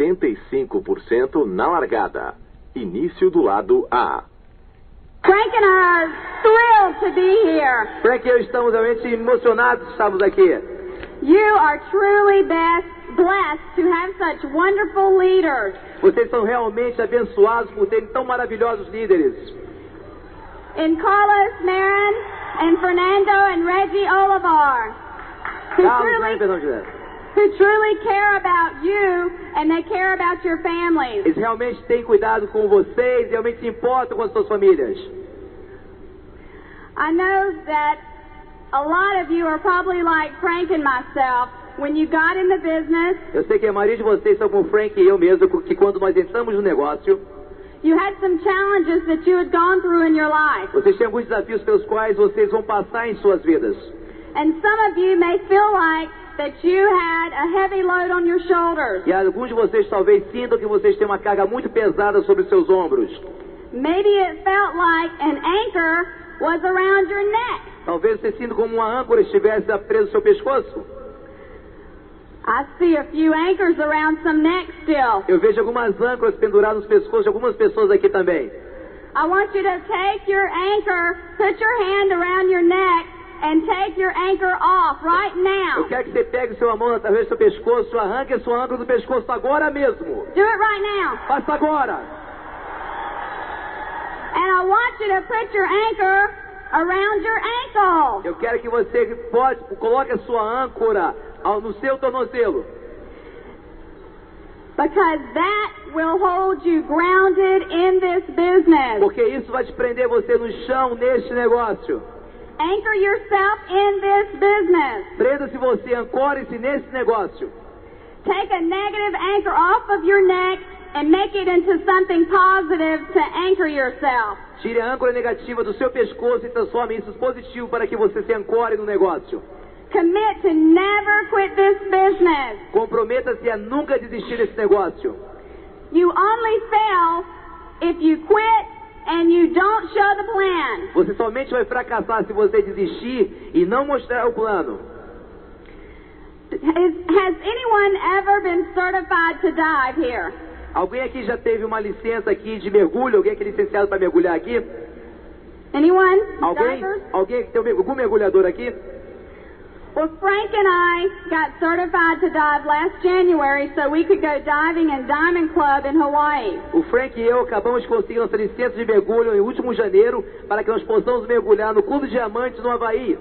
85% na largada. Início do lado A. Frank and I are thrilled to be here. Frank e eu estamos realmente emocionados de estarmos aqui. You are truly blessed to have such wonderful leaders. Vocês são realmente abençoados por terem tão maravilhosos líderes. In Carlos Marin and Fernando and Reggie Olivar, who truly care about you and they care about your families. Eles realmente têm cuidado com vocês, realmente se importam com as suas famílias. I know that a lot of you are probably like Frank and myself. When you got in the business, eu sei que a maioria de vocês são como Frank e eu mesmo, que quando nós entramos no negócio, you had some challenges that you had gone through in your life. Vocês têm alguns desafios pelos quais vocês vão passar em suas vidas. And some of you may feel like that you had a heavy load on your shoulders. E alguns de vocês talvez sintam que vocês têm uma carga muito pesada sobre os seus ombros. Maybe it felt like an anchor was around your neck. Talvez você sinta como uma âncora estivesse presa no seu pescoço. I see a few anchors around some necks still. Eu vejo algumas âncoras penduradas nos pescoços de algumas pessoas aqui também. I want you to take your anchor, put your hand around your neck, and take your anchor off right now. Eu quero que você pegue sua mão através do seu pescoço, arranque a sua âncora do pescoço agora mesmo. Do it right now. Faça agora. And I want you to put your anchor around your ankle. Eu quero que você coloque a sua âncora no seu tornozelo. Because that will hold you grounded in this business. Porque isso vai te prender você no chão neste negócio. Anchor yourself in this business. Prenda-se você, ancore-se nesse negócio. Take a negative anchor off of your neck and make it into something positive to anchor yourself. Tire a âncora negativa do seu pescoço e transforme isso em positivo para que você se ancore no negócio. Commit to never quit this business. Comprometa-se a nunca desistir desse negócio. You only fail if you quit and you don't show the plan. Você somente vai fracassar se você desistir e não mostrar o plano. Has anyone ever been certified to dive here? Alguém aqui já teve uma licença aqui de mergulho? Alguém aqui licenciado para mergulhar aqui? Anyone? Alguém que tem algum mergulhador aqui? Well, Frank and I got certified to dive last January so we could go diving in Diamond Club in Hawaii. O Frank e eu acabamos de conseguir nossa licença de mergulho em último janeiro para que nós possamos mergulhar no Clube Diamante no Havaí.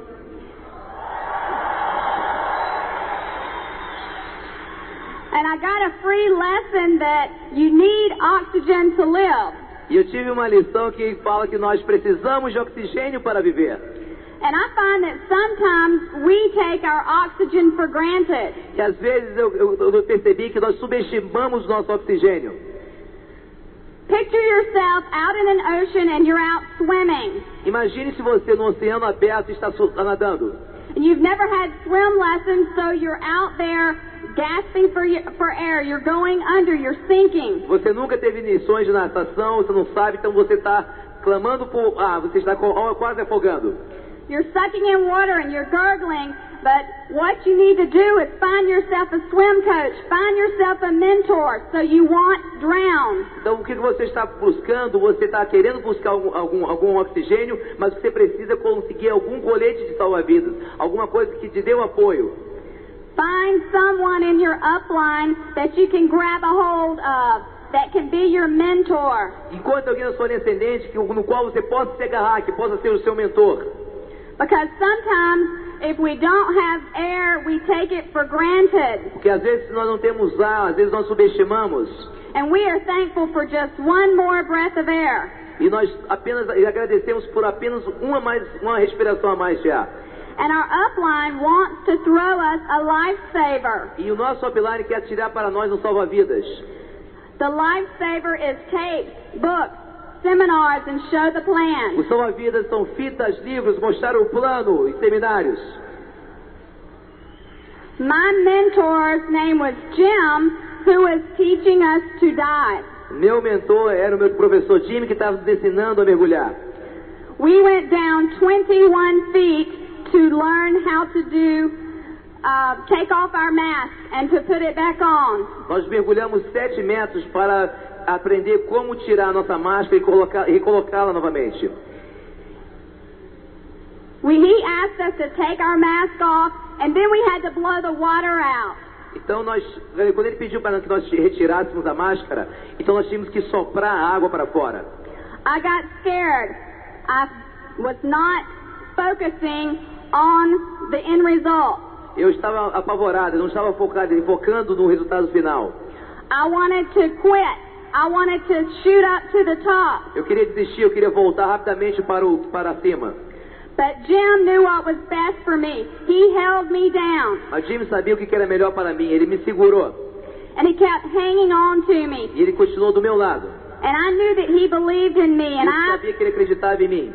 And I got a free lesson that you need oxygen to live. E eu tive uma lição que fala que nós precisamos de oxigênio para viver. And I find that sometimes we take our oxygen for granted. E às vezes eu percebi que nós subestimamos o nosso oxigênio. Picture yourself out in an ocean and you're out swimming. Imagine se você no oceano aberto está nadando. And you've never had swim lessons, so you're out there gasping for air. You're going under, you're sinking. Você nunca teve lições de natação, você não sabe, então você está clamando por ar, você está quase afogando. You're sucking in water and you're gurgling, but what you need to do is find yourself a swim coach, find yourself a mentor, so you won't drown. Então o que você está buscando? Você está querendo buscar algum oxigênio, mas você precisa conseguir algum colete de salva-vidas, alguma coisa que te dê o apoio. Find someone in your upline that you can grab a hold of, that can be your mentor. Encontre alguém na sua linha ascendente no qual você possa se agarrar, que possa ser o seu mentor. Because sometimes, if we don't have air, we take it for granted. Porque às vezes nós não temos ar, às vezes nós subestimamos. And we are thankful for just one more breath of air. E nós apenas agradecemos por apenas uma respiração a mais de ar. And our upline wants to throw us a lifesaver. E o nosso upline quer tirar para nós um salva-vidas. The lifesaver is tapes, books, seminars, and show the plan. Os salva-vidas são fitas, livros, mostrar o plano e seminários. My mentor's name was Jim, who was teaching us to dive. Meu mentor era o meu professor Jim, que estava nos ensinando a mergulhar. We went down 21 feet to learn how to do take off our mask and to put it back on. Nós mergulhamos 7 metros para aprender como tirar a nossa máscara e recolocá-la novamente. He asked us to take our mask off, and then we had to blow the water out. Então quando ele pediu para que nós retirássemos a máscara, então nós tínhamos que soprar a água para fora. I got scared. I was not focusing on the end result. Eu estava apavorado, não estava focando no resultado final. I wanted to quit. I wanted to shoot up to the top. Eu queria desistir, eu queria voltar rapidamente para cima. But Jim knew what was best for me. He held me down. Mas Jim sabia o que era melhor para mim, ele me segurou. And he kept hanging on to me. E ele continuou do meu lado. And I knew that he believed in me, and Eu sabia que ele acreditava em mim.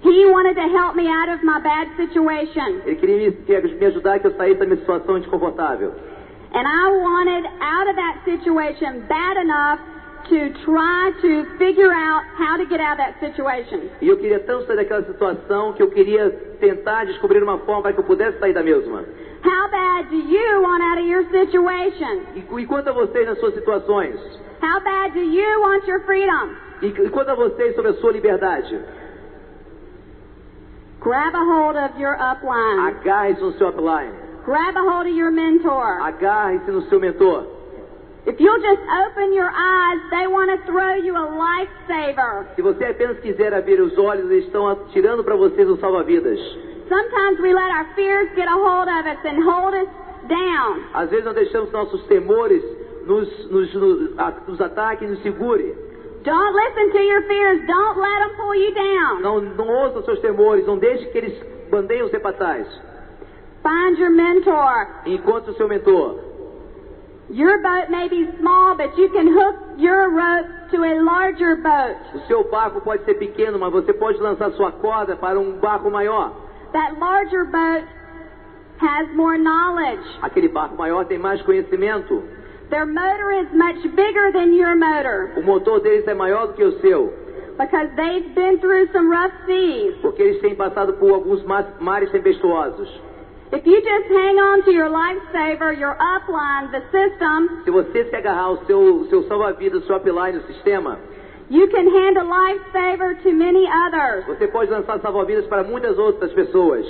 He wanted to help me out of my bad situation. Ele queria me ajudar que eu saísse da minha situação desconfortável. And I wanted out of that situation bad enough to try to figure out how to get out of that situation. E eu queria tanto sair daquela situação que eu queria tentar descobrir uma forma para que eu pudesse sair da mesma. How bad do you want out of your situation? E quanto a vocês nas suas situações? How bad do you want your freedom? E quanto a vocês sobre a sua liberdade? Grab a hold of your upline. Agarre-se no seu upline. Grab a hold of your mentor. Agarre-se no seu mentor. If you'll just open your eyes, they want to throw you a lifesaver. Se você apenas quiser abrir os olhos, eles estão atirando para vocês um salva-vidas. Sometimes we let our fears get a hold of us and hold us down. Às vezes nós deixamos nossos temores nos ataque e nos segure. Don't listen to your fears. Don't let them pull you down. Não ouça os seus temores, não deixe que eles bandeiem você para trás. Find your mentor. Encontre o seu mentor. Your boat may be small, but you can hook your rope to a larger boat. O seu barco pode ser pequeno, mas você pode lançar sua corda para um barco maior. That larger boat has more knowledge. Aquele barco maior tem mais conhecimento. Their motor is much bigger than your motor. O motor deles é maior do que o seu. Because they've been through some rough seas. Porque eles têm passado por alguns mares tempestuosos. If you just hang on to your lifesaver, your upline, the system, se você se agarrar ao seu salva-vidas, seu upline, o sistema, you can hand a lifesaver to many others. Você pode lançar salva-vidas para muitas outras pessoas.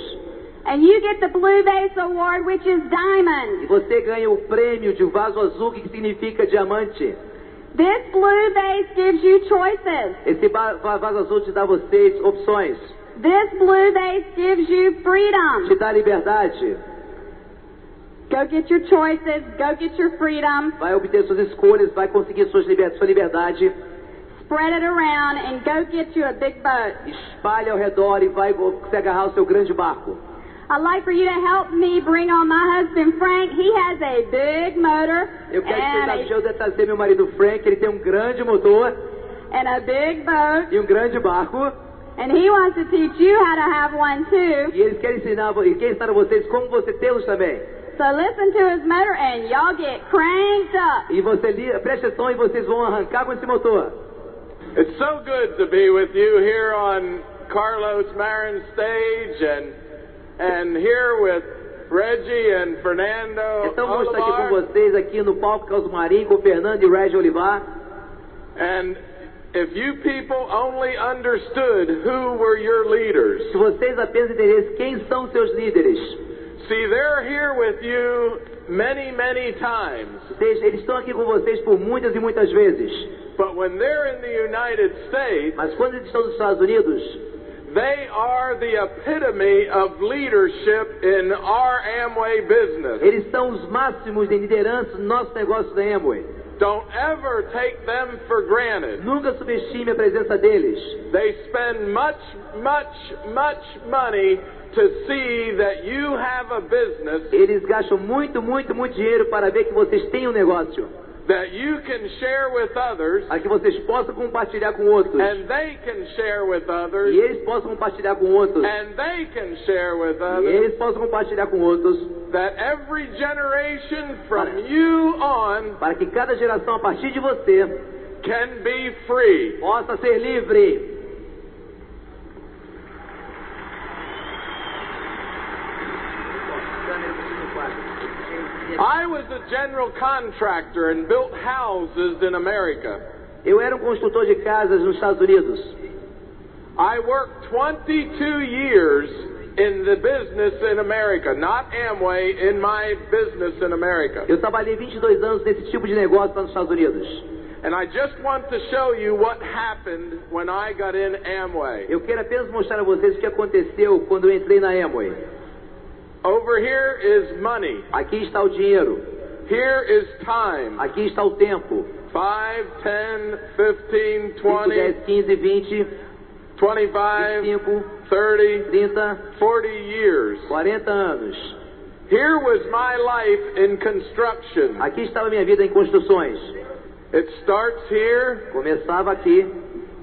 And you get the Blue Vase Award, which is diamond. E você ganha o prêmio de vaso azul, que significa diamante. This blue vase gives you choices. Esse vaso azul te dá a vocês opções. This blue vase gives you freedom. Te dá liberdade. Go get your choices. Go get your freedom. Vai obter suas escolhas, vai conseguir sua liberdade. Spread it around and go get you a big boat. Espalhe ao redor e vai se agarrar ao seu grande barco. I'd like for you to help me bring on my husband Frank. He has a big motor. Eu quero que você ajude a trazer meu marido Frank. Ele tem um grande motor. And a big boat. E um grande barco. And he wants to teach you how to have one too. E eles querem ensinar a vocês como você tê-los também. So listen to his motor and y'all get cranked up. E você preste atenção e vocês vão arrancar com esse motor. It's so good to be with you here on Carlos Marin's stage and here with Reggie and Fernando. É tão bom estar aqui com vocês aqui no palco Carlos Marin com Fernando e Reggie Olivar. And if you people only understood who were your leaders. Se vocês apenas entendessem quem são seus líderes. See, they're here with you many, many times. Eles estão aqui com vocês por muitas e muitas vezes. But when they're in the United States, mas quando eles estão nos Estados Unidos, they are the epitome of leadership in our Amway business. Eles são os máximos de liderança no nosso negócio da Amway. Don't ever take them for granted. Nunca subestime a presença deles. They spend much money to see that you have a business. Eles gastam muito dinheiro para ver que vocês têm um negócio. That you can share with others. Para que vocês possam compartilhar com outros. And they can share with others. E eles possam compartilhar com outros. And they can share with others. E eles possam compartilhar com outros. That every generation from you on. Para que cada geração a partir de você can be free. Possa ser livre. I was a general contractor and built houses in America. Eu era construtor de casas nos Estados Unidos. I worked 22 years in the business in America, not Amway, in my business in America. Eu trabalhei 22 anos nesse tipo de negócio lá nos Estados Unidos. And I just want to show you what happened when I got in Amway. Eu quero apenas mostrar a vocês o que aconteceu quando eu entrei na Amway. Over here is money. Aqui está o dinheiro. Here is time. Aqui está o tempo. 5, 10, 15, 5, 10, 20, 15, 20, 25, 25, 30, 30, 40 years. 40 anos. Here was my life in construction. Aqui estava a minha vida em construções. It starts here Começava aqui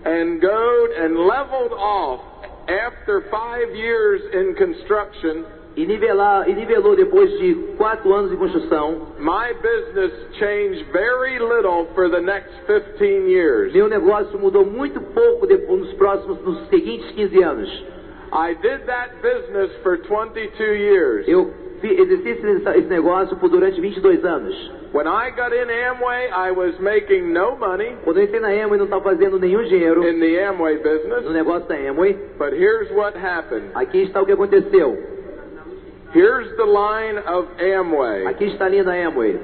and leveled off after 5 years in construction. e nivelou depois de 4 anos de construção. My business changed very little for the next 15 years. Meu negócio mudou muito pouco nos seguintes 15 anos. I did that business for 22 years. Eu exerci esse negócio durante 22 anos. When I got in Amway, I was making no money Quando eu entrei na Amway, não estava fazendo nenhum dinheiro in the Amway no business. negócio da Amway. But here's what happened. Aqui está o que aconteceu. Here's the line of Amway. Aqui está a linha da Amway.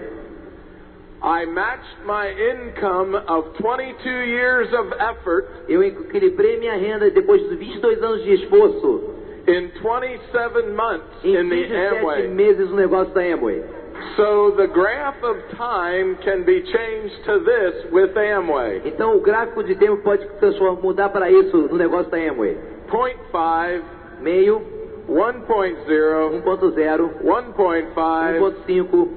I matched my income of 22 years of effort Eu equilibrei minha renda depois de 22 anos de esforço in 27 months em in the 27 Amway. meses no negócio da Amway. So the graph of time can be changed to this with Amway. Então o gráfico de tempo pode mudar para isso no negócio da Amway. 0.5, Meio, 1.0, 1.0, 1.5, 1.5,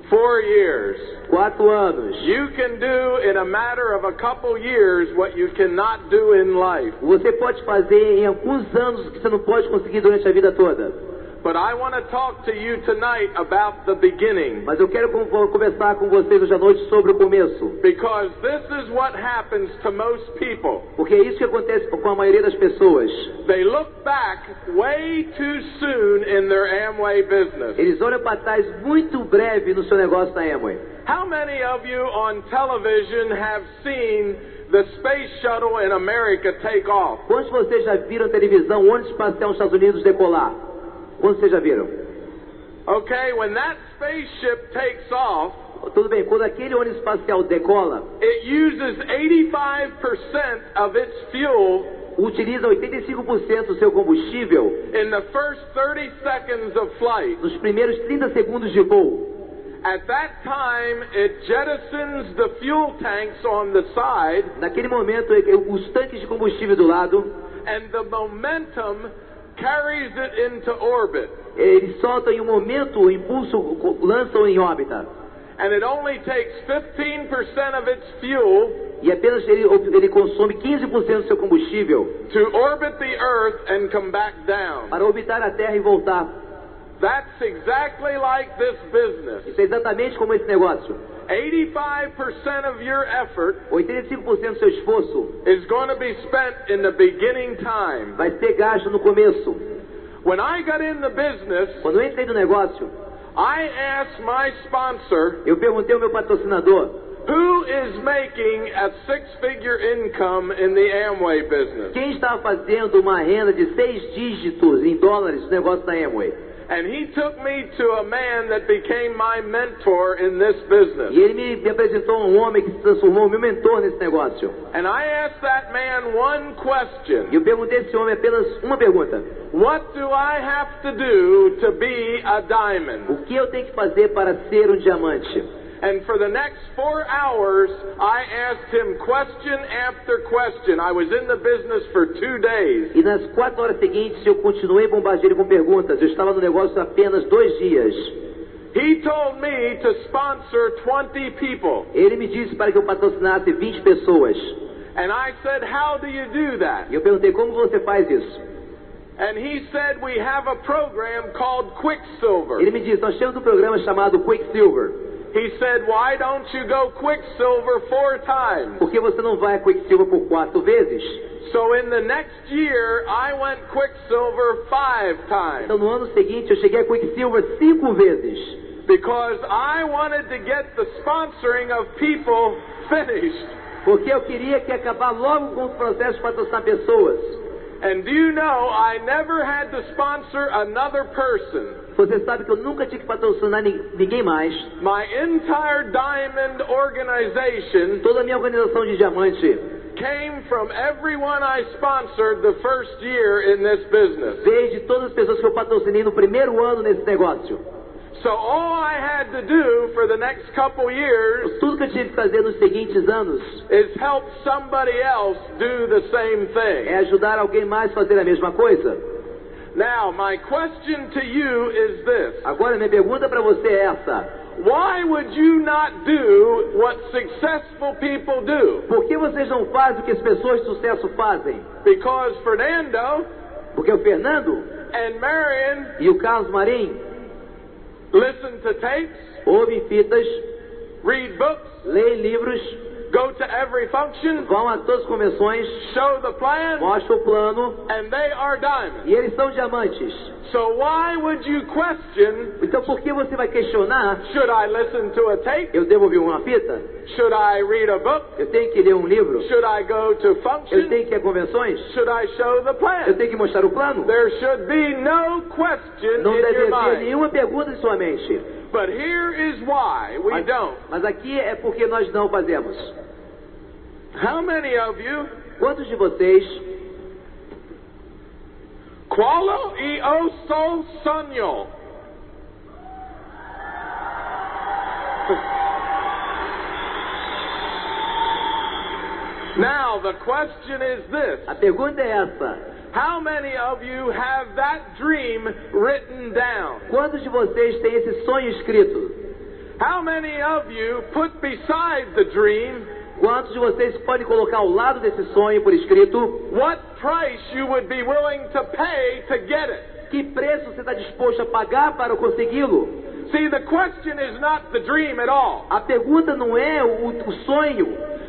4 years. 4 anos. You can do in a matter of a couple years what you cannot do in life. Você pode fazer em alguns anos o que você não pode conseguir durante a vida toda. But I want to talk to you tonight about the beginning. Mas eu quero conversar com vocês hoje à noite sobre o começo. Because this is what happens to most people. Porque é isso que acontece com a maioria das pessoas. They look back way too soon in their Amway business. Eles olham para trás muito breve no seu negócio da Amway. How many of you on television have seen the space shuttle in America take off? Quantos de vocês já viram na televisão o ônibus espacial nos Estados Unidos decolar? Quantos vocês já viram? Okay, when that spaceship takes off, Tudo bem, quando aquele ônibus espacial decola, it uses 85% of its fuel utiliza 85% do seu combustível in the first 30 seconds of flight. nos primeiros 30 segundos de voo. At that time, it jettisons the fuel tanks on the side, Naquele momento, os tanques de combustível do lado, and the momentum carries it into orbit. eles soltam em um momento, o impulso lançam em órbita. And it only takes 15% of its fuel E apenas ele consome 15% do seu combustível to orbit the Earth and come back down. para orbitar a Terra e voltar. That's exactly like this business. Isso é exatamente como esse negócio. 85% of your effort 85% do seu esforço is going to be spent in the beginning time. vai ser gasto no começo. When I got in the business, Quando eu entrei no negócio, I asked my sponsor, eu perguntei ao meu patrocinador: who is making a six-figure income in the Amway business? quem estava fazendo uma renda de 6 dígitos em dólares no negócio da Amway? And he took me to a man that became my mentor in this business. E ele me apresentou a um homem que se transformou meu mentor nesse negócio. And I asked that man one question. E eu perguntei a esse homem apenas uma pergunta: What do I have to do to be a diamond? o que eu tenho que fazer para ser um diamante? And for the next 4 hours, I asked him question after question. I was in the business for 2 days. E nas 4 horas seguintes eu continuei bombardeando com perguntas. Eu estava no negócio apenas 2 dias. He told me to sponsor 20 people. Ele me disse para que eu patrocinasse 20 pessoas. And I said, how do you do that? E eu perguntei: como você faz isso? And he said, we have a program called Quicksilver. Ele me disse: nós temos um programa chamado Quicksilver. He said, why don't you go Quicksilver 4 times? Por que você não vai a Quicksilver por 4 vezes? So in the next year, I went Quicksilver 5 times. Então no ano seguinte eu cheguei a Quicksilver 5 vezes. because I wanted to get the sponsoring of people finished. Porque eu queria que acabar logo com os processos de patrocinar pessoas. And do you know, I never had to sponsor another person. Você sabe que eu nunca tinha que patrocinar ninguém mais. My entire diamond organization Toda a minha organização de diamante came from everyone I sponsored the first year in this business. veio de todas as pessoas que eu patrocinei no primeiro ano nesse negócio. So all I had to do for the next couple years Tudo que eu tive que fazer nos seguintes anos is help somebody else do the same thing. é ajudar alguém mais a fazer a mesma coisa. Now, my question to you is this. Agora, minha pergunta para você é essa. Why would you not do what successful people do? Por que vocês não fazem o que as pessoas de sucesso fazem? Because Fernando Porque o Fernando and Marion e o Carlos Marim listen to tapes, ouvem fitas, read books, leem livros, go to every function, vão a todas as convenções, show the plan, mostram o plano and they are diamonds. e eles são diamantes. So why would you question, Então por que você vai questionar? should I listen to a tape? Eu devo ouvir uma fita? Should I read a book? Eu tenho que ler um livro? Should I go to Eu function? tenho que ir a convenções? Should I show the Eu plan? tenho que mostrar o plano? There should be no question Não in deve your ter mind. nenhuma pergunta em sua mente. But here is why we don't. Mas aqui é porque nós não fazemos. How many of you Quantos de vocês qualo e o sol sonho? Now the question is this. A pergunta é essa. How many of you have that dream written down? Quantos de vocês têm esse sonho escrito? How many of you put beside the dream Quantos de vocês podem colocar ao lado desse sonho por escrito? what price you would be willing to pay to get it? Que preço você está disposto a pagar para consegui-lo? See, the question is not the dream at all. A pergunta não é o sonho.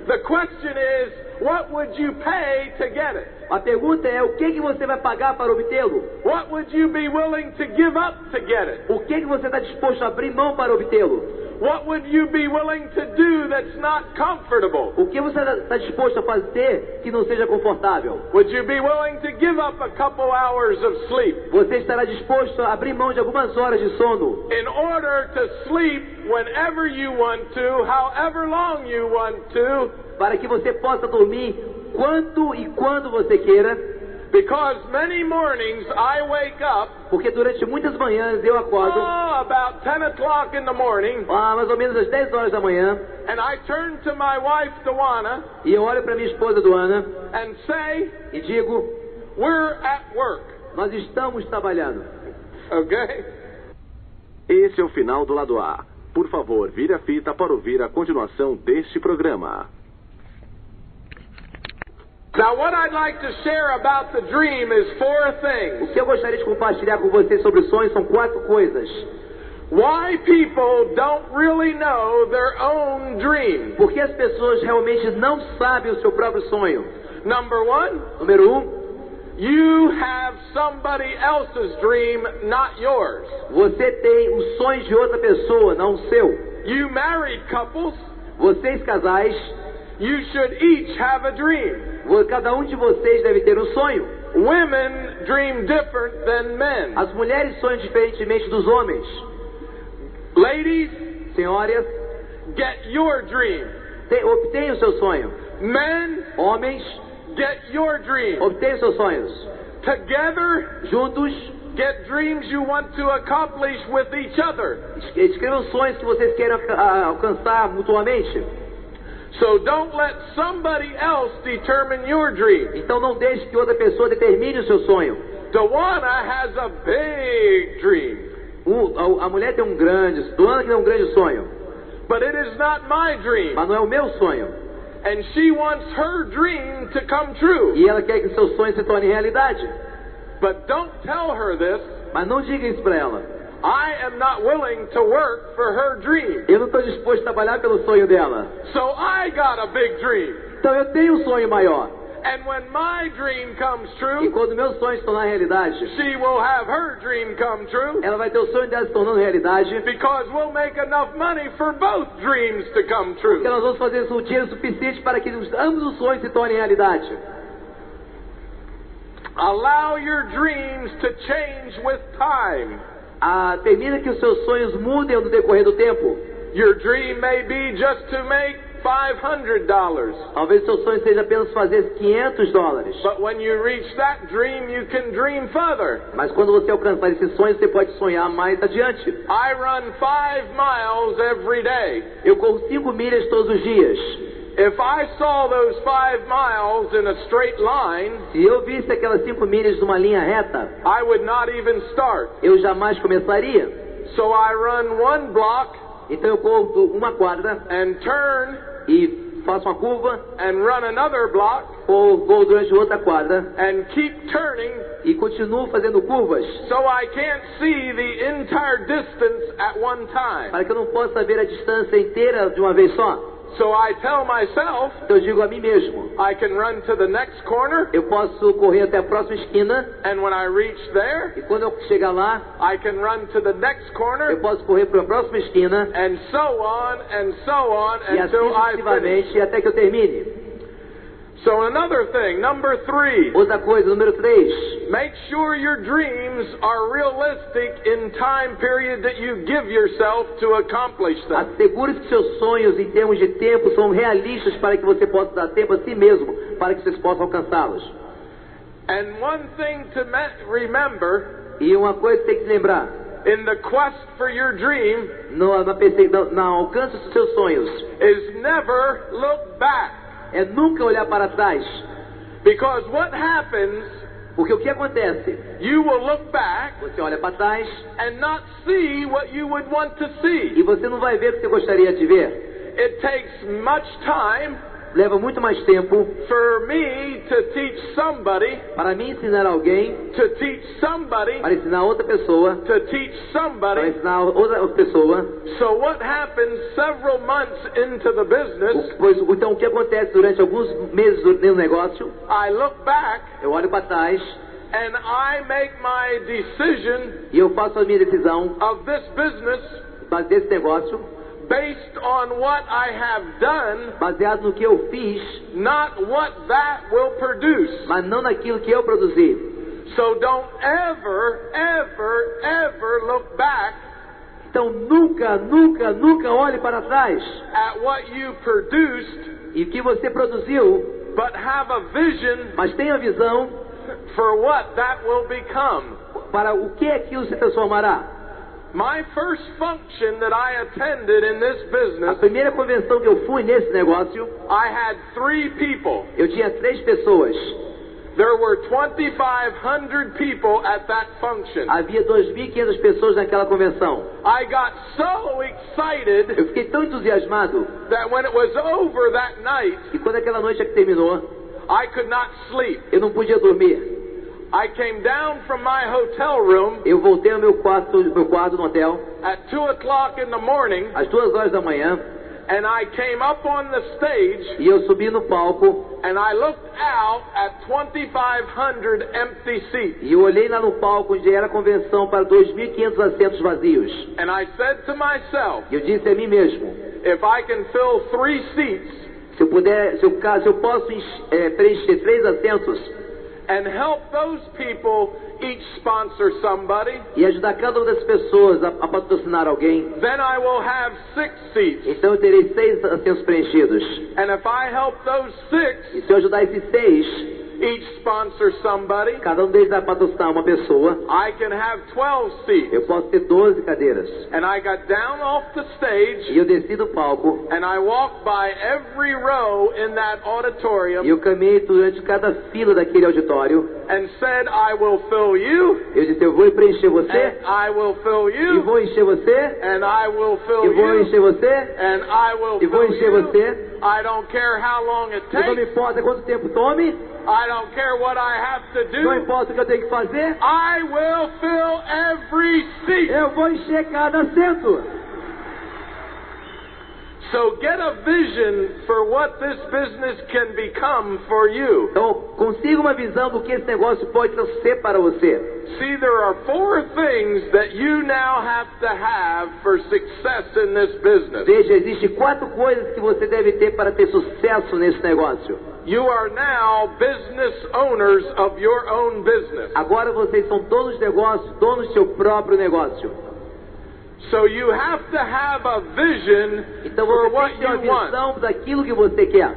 The question is, what would you pay to get it? A pergunta é o que você vai pagar para obtê-lo? What would you be willing to give up to get it? O que você está disposto a abrir mão para obtê-lo? What would you be willing to do that's not comfortable? O que você está disposto a fazer que não seja confortável? Would you be willing to give up a couple hours of sleep Você estará disposto a abrir mão de algumas horas de sono in order to sleep whenever you want to, however long you want to, para que você possa dormir quanto e quando você queira? because many mornings I wake up, Porque durante muitas manhãs eu acordo, about 10 o'clock in the morning, mais ou menos às 10 horas da manhã, and I turn to my wife, Dawana, e eu olho para minha esposa Dawana and say, e digo: we're at work. nós estamos trabalhando. Okay? Esse é o final do lado A. Por favor, vire a fita para ouvir a continuação deste programa. Now, what I'd like to share about the dream is four O things. que eu gostaria de compartilhar com vocês sobre sonhos são 4 coisas. Why people don't really know their own dream. Porque as pessoas realmente não sabem o seu próprio sonho. Number one, Número 1, you have somebody else's dream, not yours. você tem os sonhos de outra pessoa, não o seu. You married couples, Vocês casais, you should each have a dream. cada um de vocês deve ter um sonho. Women dream different than men. As mulheres sonham diferentemente dos homens. Ladies, Senhoras, get your dream. obtenham o seu sonho. Men, Homens, get your dream. obtenham os seus sonhos. Together, Juntos, get dreams you want to accomplish with each other. escrevam sonhos que vocês queiram alcançar mutuamente. So don't let somebody else determine your dream. Então não deixe que outra pessoa determine o seu sonho. Dawana has a big dream, A mulher tem Dawana tem um grande sonho, but it is not my dream. mas não é o meu sonho. And she wants her dream to come true. E ela quer que seu sonho se torne realidade. But don't tell her this. Mas não diga isso para ela. I am not willing to work for her dream. Eu não estou disposto a trabalhar pelo sonho dela. So I got a big dream. Então eu tenho um sonho maior. And when my dream comes E true, quando meus sonhos se tornar realidade, she will have her dream come true. ela vai ter o sonho dela se tornando realidade, Because we'll make enough money for both dreams to come porque true. nós vamos fazer o dinheiro suficiente para que ambos os sonhos se tornem realidade. Allow your dreams to change with time. Permita que os seus sonhos mudem no decorrer do tempo. Your dream may be just to make $500. Talvez seu sonho seja apenas fazer $500. But when you reach that dream, you can dream further. Mas quando você alcançar esse sonho, você pode sonhar mais adiante. I run 5 miles every day. Eu corro 5 milhas todos os dias. If I saw those 5 miles in a straight line, Se eu visse aquelas 5 milhas numa linha reta, I would not even start. eu jamais começaria. So I run 1 block Então eu corro uma quadra and turn e faço uma curva, and run another block ou vou durante outra quadra and keep turning, e continuo fazendo curvas, so I can't see the entire distance at one time. para que eu não possa ver a distância inteira de uma vez só. So I tell myself, Então eu digo a mim mesmo, I can run to the next corner, eu posso correr até a próxima esquina, and when I reach there, e quando eu chegar lá, I can run to the next eu corner, posso correr para a próxima esquina, and so on e assim until I finish. sucessivamente até que eu termine. So another thing, number 3, Outra coisa, número 3, make sure your dreams are realistic in time period that you give yourself to accomplish them. assegure que seus sonhos em termos de tempo são realistas para que você possa dar tempo a si mesmo, para que vocês possam alcançá-los. And one thing to remember, E uma coisa que tem que se lembrar, in the quest for your dream, no alcance dos seus sonhos, is never look back. é nunca olhar para trás. Because what happens, Porque o que acontece? you will look back Você olha para trás and not see what you would want to e see. você não vai ver o que você gostaria de ver. It takes much time Leva muito mais tempo for me to teach somebody, para mim ensinar alguém, to teach somebody, para ensinar outra pessoa, to teach para somebody. ensinar outra pessoa. So what happens several months into the business, Então o que acontece durante alguns meses no negócio? I look back Eu olho para trás and I make my decision e eu faço a minha decisão of this business desse negócio based on what I have done, baseado no que eu fiz, not what that will produce. mas não naquilo que eu produzi. So don't ever look back Então nunca olhe para trás at what you produced, e o que você produziu, but have a vision mas tenha a visão for what that will become. para o que aquilo se transformará. My first function that I attended in this A business, primeira convenção que eu fui nesse negócio, I had 3 people. eu tinha 3 pessoas. There were 2,500 people at that function. Havia 2.500 pessoas naquela convenção. I got so excited Eu fiquei tão entusiasmado that when it was over that night, que quando aquela noite terminou, I could not sleep. eu não podia dormir. I came down from my hotel room Eu voltei ao meu quarto no hotel at 2 o'clock in the morning, às 2 horas da manhã and I came up on the stage e eu subi no palco and I looked out at 2,500 empty seats. e eu olhei lá no palco onde era a convenção para 2.500 assentos vazios. And I said to myself, E eu disse a mim mesmo, if I can fill 3 seats se eu posso preencher 3 assentos and help those people each sponsor somebody, e ajudar cada uma das pessoas a patrocinar alguém, then I will have 6 seats. então eu terei 6 assentos preenchidos. And if I help those 6 E se eu ajudar esses 6, each sponsor somebody, cada um deles vai patrocinar uma pessoa, I can have 12 seats. eu posso ter 12 cadeiras. And I got down off the stage E eu desci do palco and I walked by every row in that e auditorium eu caminhei durante cada fila daquele auditório. and said, I will fill you, Eu disse, eu vou preencher você, and I will fill e you, vou encher você, and I will e fill vou you, encher você, and I will e vou fill encher you. você. I don't care how long it Não me takes. importa quanto tempo tome, I don't care what I have to não do. importa o que eu tenho que fazer, I will fill every seat. eu vou encher cada assento. So get a vision for what this business can become for you. Então, consiga uma visão do que esse negócio pode ser para você. See, there are 4 things that you now have to have for success in this business. Veja, existem 4 coisas que você deve ter para ter sucesso nesse negócio. You are now business owners of your own business. Agora vocês são donos de negócio, donos do seu próprio negócio. So you have to have a vision Então for você tem what que ter uma you want. visão daquilo que você quer.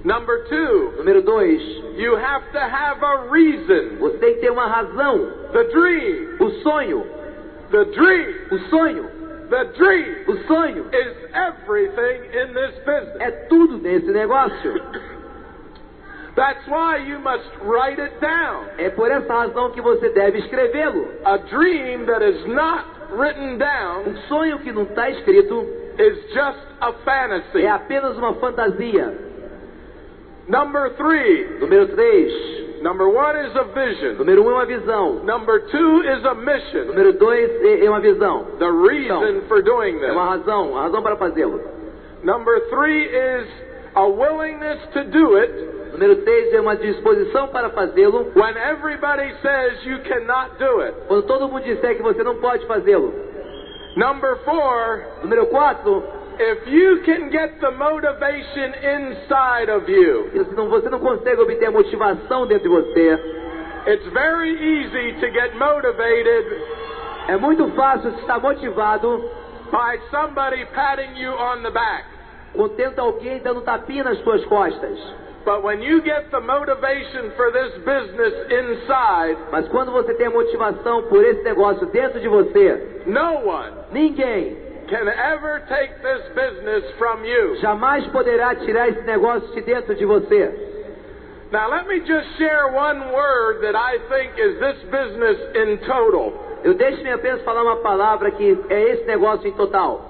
Number 2, Número 2, you have to have a reason. você tem que ter uma razão. The dream, O sonho, the dream, o sonho, the dream o sonho is everything in this business. é tudo nesse negócio. That's why you must write it down. É por essa razão que você deve escrevê-lo. A dream that is not written down Um sonho que não está escrito is just a fantasy. é apenas uma fantasia. Number 3, Número 3, number 1 is a vision. número 1 é uma visão. Number 2 is a mission. Número 2 é uma visão. The reason for doing É uma this. razão, a razão para fazê-lo. Number 3 is a willingness to do it Número 3 é uma disposição para fazê-lo. when everybody says you cannot do it. Quando todo mundo disser que você não pode fazê-lo. Number 4, Número 4, if you can get the motivation inside of you, se você não consegue obter a motivação dentro de você, it's very easy to get motivated é muito fácil estar motivado by somebody patting you on the back. quando tenta alguém dando tapinha nas suas costas. But when you get the motivation for this business inside, Mas quando você tem a motivação por esse negócio dentro de você, no one ninguém can ever take this business from you. jamais poderá tirar esse negócio de dentro de você. Now let me just share one word that I think is this business in total. Eu deixo-me apenas falar uma palavra que é esse negócio em total.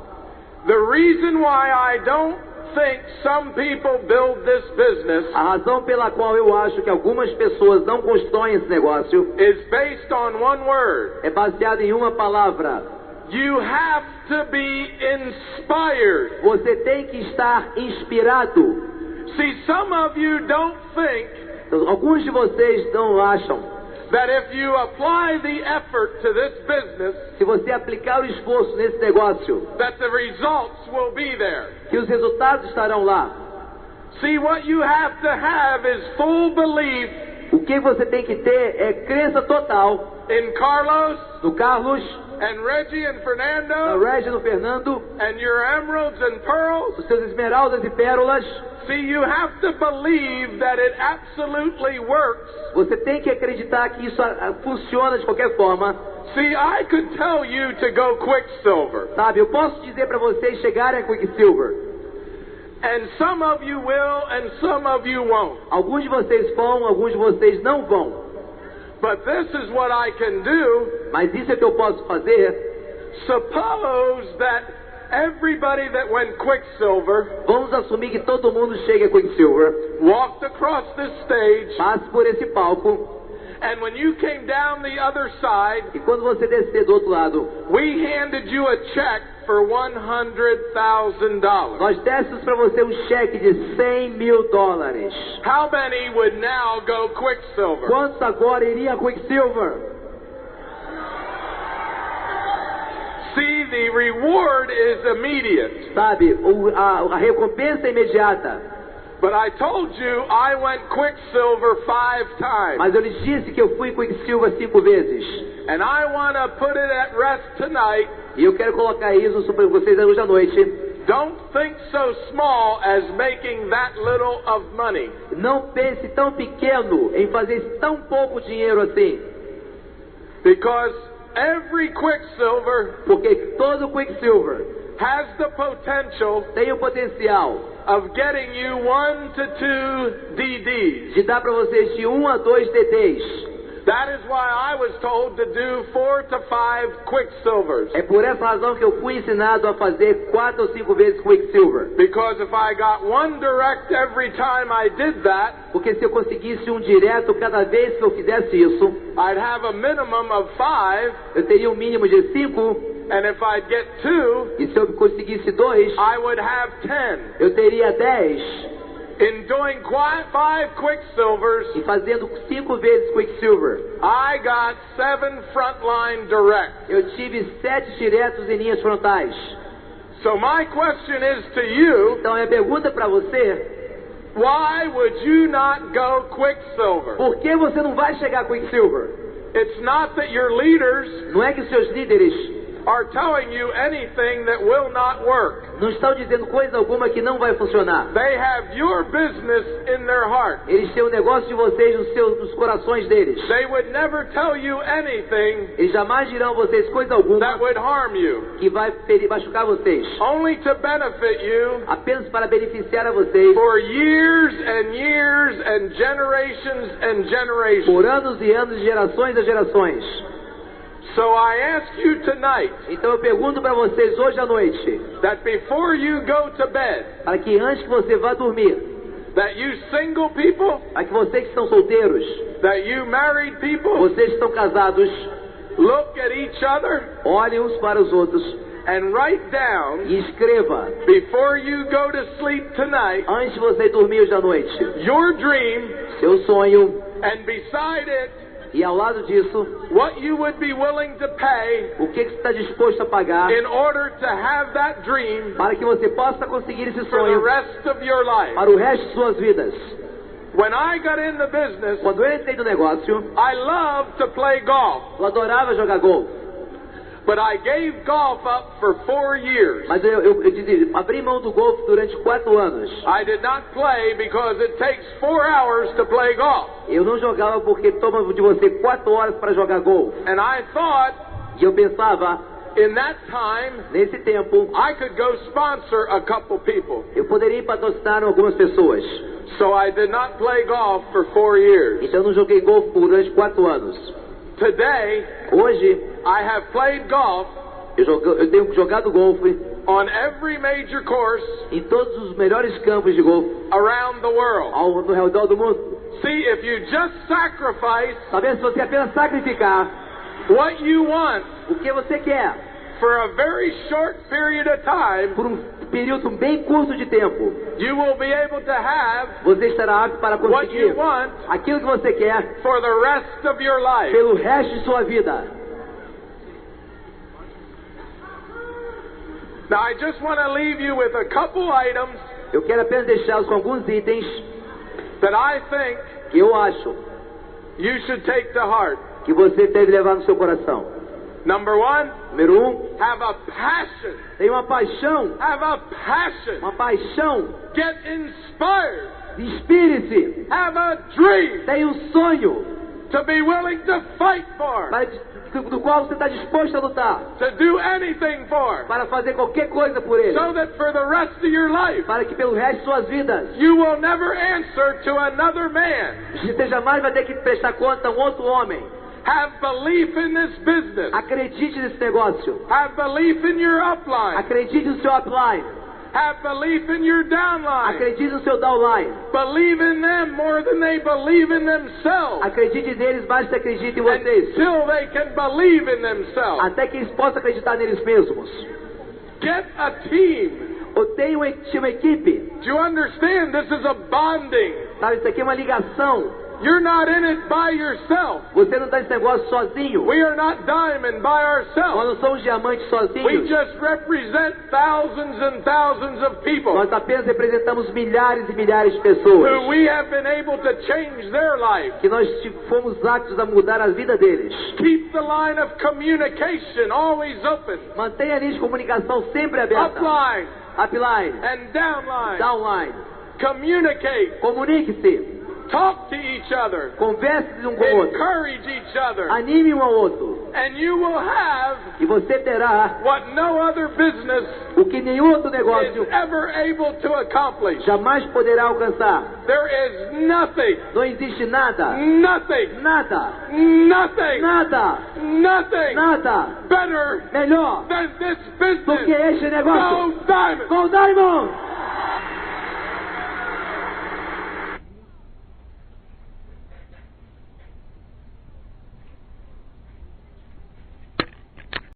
The reason why I don't think some people build this business A razão pela qual eu acho que algumas pessoas não constroem esse negócio is based on one word. é baseado em uma palavra. You have to be inspired. Você tem que estar inspirado. See, some of you don't think Então, alguns de vocês não acham that if you apply the effort to this business, se você aplicar o esforço nesse negócio, that the results will be there. que os resultados estarão lá. See, what you have to have is full belief O que você tem que ter é crença total in Carlos no Carlos, and Reggie and na Fernando Reggie, no Fernando, and your emeralds and pearls. os seus esmeraldas e pérolas. See, you have to believe that it absolutely works. Você tem que acreditar que isso funciona de qualquer forma. See, I could tell you to go Quicksilver, Sabe, eu posso dizer para vocês chegarem a Quicksilver. and some of you will and some of you won't. Alguns de vocês vão, alguns de vocês não vão. But this is what I can do. Mas isso é que eu posso fazer. Suppose that everybody that went Quicksilver Vamos assumir que todo mundo chegue a Quicksilver, walked across this stage, passe por esse palco, and when you came down the other side, e quando você descer do outro lado, we handed you a check for $100,000. nós dessemos para você um cheque de $100 mil. How many would now go Quicksilver? Quantos agora iriam a Quicksilver? See, the reward is immediate. Sabe, a recompensa é imediata. But I told you I went Quicksilver 5 times. Mas eu lhes disse que eu fui Quicksilver 5 vezes. And I want to put it at rest tonight. E eu quero colocar isso sobre vocês hoje à noite. Don't think so small as making that little of money. Não pense tão pequeno em fazer tão pouco dinheiro assim. Because every Quicksilver Porque todo Quicksilver has the potential tem o potencial of getting you 1 to 2 DDs. de dar para vocês de 1 a 2 DDs. That is why I was told to do 4 to 5 Quicksilvers. É por essa razão que eu fui ensinado a fazer 4 ou 5 vezes Quicksilver. Because if I got 1 direct every time I did that, Porque se eu conseguisse um direto cada vez que eu fizesse isso, I'd have a minimum of 5, eu teria um mínimo de 5, And if I'd get 2, E se eu conseguisse 2, I would have 10. eu teria 10. In doing 5 Quicksilvers, E fazendo 5 vezes Quicksilver, I got 7 frontline direct. eu tive 7 diretos em linhas frontais. So my question is to you, Então a minha pergunta para você, why would you not go Quicksilver? por que você não vai chegar a Quicksilver? It's not that your leaders Não é que os seus líderes are telling you anything that will not work. não estão dizendo coisa alguma que não vai funcionar. They have your business in their heart. Eles têm o negócio de vocês nos corações deles. They would never tell you anything Eles jamais dirão a vocês coisa alguma that would harm you, que vai machucar vocês. only to benefit you Apenas para beneficiar a vocês for years and generations and generations. por anos e anos, gerações a gerações. So I ask you tonight Então eu pergunto para vocês hoje à noite, that before you go to bed, para que antes que você vá dormir, that you single people, para que vocês que são solteiros, that you married people, vocês que estão casados, look at each other olhem uns para os outros and write down e escreva, before you go to sleep tonight, antes de você dormir hoje à noite, your dream, seu sonho, and beside it, e ao lado disso, what you would be willing to pay o que você está disposto a pagar in order to have that dream para que você possa conseguir esse for the sonho rest of your life. para o resto de suas vidas. When I got in the business, Quando eu entrei no negócio, I loved to play golf, eu adorava jogar golfe, but I gave golf up for 4 years. mas eu abri mão do golfe durante 4 anos. I did not play because it takes 4 hours to play golf. Eu não jogava porque toma de você 4 horas para jogar golfe. And I thought, E eu pensava, in that time, nesse tempo, I could go sponsor a couple people. eu poderia patrocinar algumas pessoas. So I did not play golf for 4 years. Então eu não joguei golfe durante 4 anos. Today, Hoje, I have played golf eu tenho jogado golfe on every major course em todos os melhores campos de golfe around the world. ao redor do mundo. See, if you just sacrifice Sabendo se você apenas sacrificar what you want o que você quer for a very short period of time, por um período bem curto de tempo, you will be able to have você estará apto para what you conseguir want aquilo que você quer for the rest of your life. pelo resto de sua vida. Now, I just want to leave you with a couple items Eu quero apenas deixá-los com alguns itens that I think que eu acho you should take to heart. que você deve levar no seu coração. Number 1, Número 1, have a passion. tenha uma paixão, Have a passion. uma paixão. Get inspired. Inspire-se, Have a dream tenha um sonho to be willing to fight for, do qual você está disposto a lutar, to do anything for, para fazer qualquer coisa por ele, so that for the rest of your life, para que pelo resto de suas vidas you will never answer to another man. você jamais vai ter que prestar conta a um outro homem. Have belief in this business. Acredite nesse negócio, Have belief in your upline. acredite no seu upline, Have belief in your downline. acredite no seu downline, Believe in them more than they believe in themselves. acredite neles mais do que acredite em vocês, Until they can believe in themselves. até que eles possam acreditar neles mesmos. Get a team. Eu tenho uma equipe, Do you understand? This is a bonding. sabe? Isso aqui é uma ligação. You're not in it by yourself. Você não está nesse negócio sozinho. We are not diamond by Nós ourselves. não somos diamantes We sozinhos. just represent thousands and thousands of people Nós apenas representamos milhares e milhares de pessoas who we have been able to change their life. que nós fomos aptos a mudar a vida deles. Keep the line of communication always open. Mantenha a linha de comunicação sempre aberta. Upline Upline, and downline. downline. Communicate. Comunique-se. Talk to each other. Converse um com o outro. Encourage each other. Anime um ao outro. And you will have E você terá what no other business o que nenhum outro is negócio ever able to accomplish. jamais poderá alcançar. There is nothing, Não existe nada. nothing, Nada. nothing, Nada. nothing Nada. better Melhor than this do que business. este negócio. Go Diamond! Go Diamond!